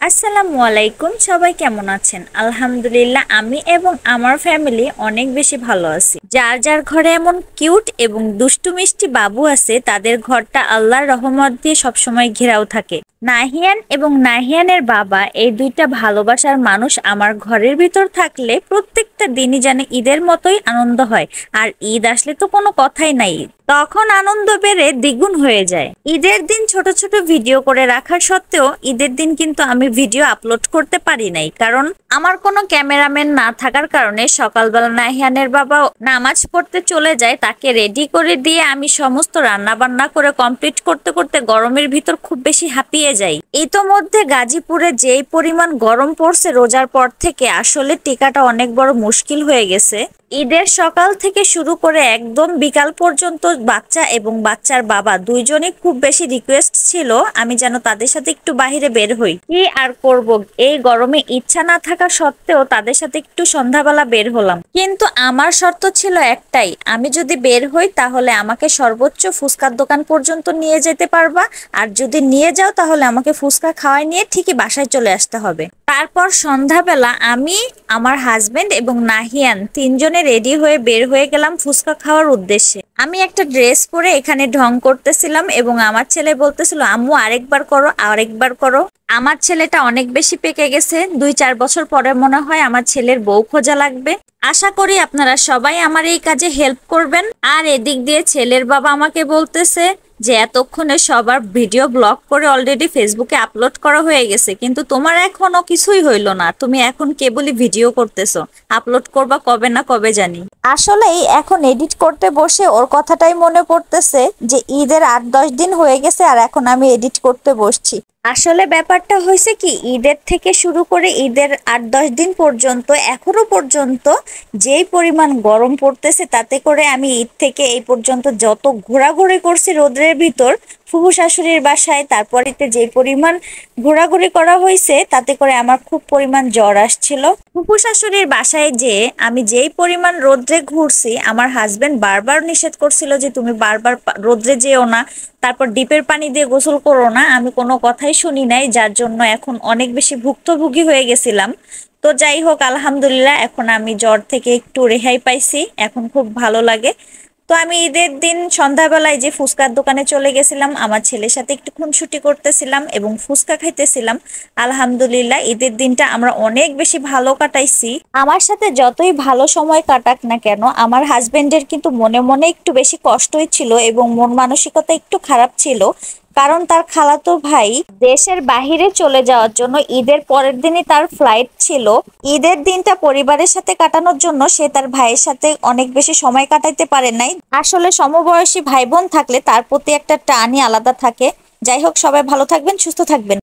আসসালামু আলাইকুম, সবাই কেমন আছেন? আলহামদুলিল্লাহ, আমি এবং আমার ফ্যামিলি অনেক বেশি ভালো আছি। যার যার ঘরে এমন কিউট এবং দুষ্টু মিষ্টি বাবু আছে, তাদের ঘরটা আল্লাহর রহমত দিয়ে সবসময় ঘেরাও থাকে। নাহিয়ান এবং নাহিয়ানের বাবা, এই দুইটা ভালোবাসার মানুষ আমার ঘরের ভিতর থাকলে প্রত্যেকটা দিনই যেন ঈদের মতোই আনন্দ হয়। আর ঈদ আসলে তো কোনো কথাই নাই, তখন আনন্দ বেড়ে দ্বিগুণ হয়ে যায়। ঈদের দিন ছোট ছোট ভিডিও করে রাখার সত্ত্বেও ঈদের দিন কিন্তু আমি ভিডিও আপলোড করতে পারি নাই, কারণ আমার কোনো ক্যামেরাম্যান না থাকার কারণে সকালবেলা নাহিয়ানের বাবা নামাজ পড়তে চলে যায়, তাকে রেডি করে দিয়ে আমি সমস্ত রান্না বান্না করে কমপ্লিট করতে করতে গরমের ভিতর খুব বেশি হাঁপিয়ে যাই। ইতোমধ্যে গাজীপুরে যেই পরিমাণ গরম পড়ছে রোজার পর থেকে, আসলে টিকাটা অনেক বড় মুশকিল হয়ে গেছে। ঈদের সকাল থেকে শুরু করে একদম বিকাল পর্যন্ত বাচ্চা এবং বাচ্চার বাবা দুইজনই খুব বেশি রিকোয়েস্ট ছিল আমি যেন তাদের সাথে একটু বাহিরে বের হই। কি আর করব, এই গরমে ইচ্ছা না থাকা সত্ত্বেও তাদের সাথে একটু সন্ধ্যাবেলা বের হলাম। কিন্তু আমার শর্ত ছিল একটাই, আমি যদি বের হই তাহলে আমাকে সর্বোচ্চ ফুচকার দোকান পর্যন্ত নিয়ে যেতে পারবা, আর যদি নিয়ে যাও তাহলে আমাকে ফুচকা খাওয়াই নিয়ে ঠিকই বাসায় চলে আসতে হবে। তারপর সন্ধ্যাবেলা আমি, আমার হাজবেন্ড এবং নাহিয়ান তিনজনে রেডি হয়ে বের হয়ে গেলাম ফুচকা খাওয়ার উদ্দেশ্যে। আমি একটা ড্রেস পরে এখানে ঢং করতেছিলাম এবং আমার ছেলে বলতেছিল, আম্মু আরেকবার করো আরেকবার করো। আমার ছেলেটা অনেক বেশি পেকে গেছে, 2-4 বছর পরে মনে হয় আমার ছেলের বউ খোঁজা লাগবে। আশা করি আপনারা সবাই আমার এই কাজে হেল্প করবেন। আর এদিক দিয়ে ছেলের বাবা আমাকে বলতেছে যে এতক্ষণে সবার ভিডিও ব্লগ করে অলরেডি ফেসবুকে আপলোড করা হয়ে গেছে, কিন্তু তোমার এখনো কিছুই হইলো না, তুমি এখন কেবলই ভিডিও করতেছো, আপলোড করবা কবে না কবে জানি। আসলেই এখন এডিট করতে বসে ওর কথাটাই মনে পড়তেছে যে ঈদের 8-10 দিন হয়ে গেছে আর এখন আমি এডিট করতে বসছি। আসলে ব্যাপারটা হয়েছে কি, ঈদের থেকে শুরু করে ঈদের 8-10 দিন পর্যন্ত এখনো পর্যন্ত যেই পরিমাণ গরম পড়তেছে, তাতে করে আমি ঈদ থেকে এই পর্যন্ত যত ঘোরাঘুরি করছি রোদ্রের ভিতর ফুফু শাশুড়ির বাসায়, তারপরে যে পরিমাণ ঘোরাঘুরি করা হয়েছে তাতে করে আমার খুব পরিমাণ জ্বর আসছিল। ফুফু শাশুড়ির বাসায় যে আমি যেই পরিমাণ রোদ্রে ঘুরছি, আমার হাজবেন্ড বারবার নিষেধ করছিল যে তুমি বারবার রোদ্রে যেও না, তারপর ডিপের পানি দিয়ে গোসল করো না। আমি কোনো কথাই শুনি নাই, যার জন্য এখন অনেক বেশি ভুক্তভোগী হয়ে গেছিলাম। তো যাই হোক, আলহামদুলিল্লাহ এখন আমি জ্বর থেকে একটু রেহাই পাইছি, এখন খুব ভালো লাগে। তো আমি ঈদের দিন সন্ধ্যাবেলায় যে ফুচকার দোকানে চলে গেছিলাম, আমার ছেলের সাথে একটু খুনসুটি করতেছিলাম এবং ফুচকা খাইতেছিলাম। আলহামদুলিল্লাহ ঈদের দিনটা আমরা অনেক বেশি ভালো কাটাইছি। আমার সাথে যতই ভালো সময় কাটাক না কেন, আমার হাজবেন্ডের কিন্তু মনে মনে একটু বেশি কষ্টই ছিল এবং মন মানসিকতা একটু খারাপ ছিল, কারণ তার খালাতো ভাই দেশের বাহিরে চলে যাওয়ার জন্য ঈদের পরের দিনই তার ফ্লাইট ছিল। ঈদের দিনটা পরিবারের সাথে কাটানোর জন্য সে তার ভাইয়ের সাথে অনেক বেশি সময় কাটাইতে পারে নাই। আসলে সমবয়সী ভাই বোন থাকলে তার প্রতি একটা টানই আলাদা থাকে। যাই হোক, সবাই ভালো থাকবেন, সুস্থ থাকবেন।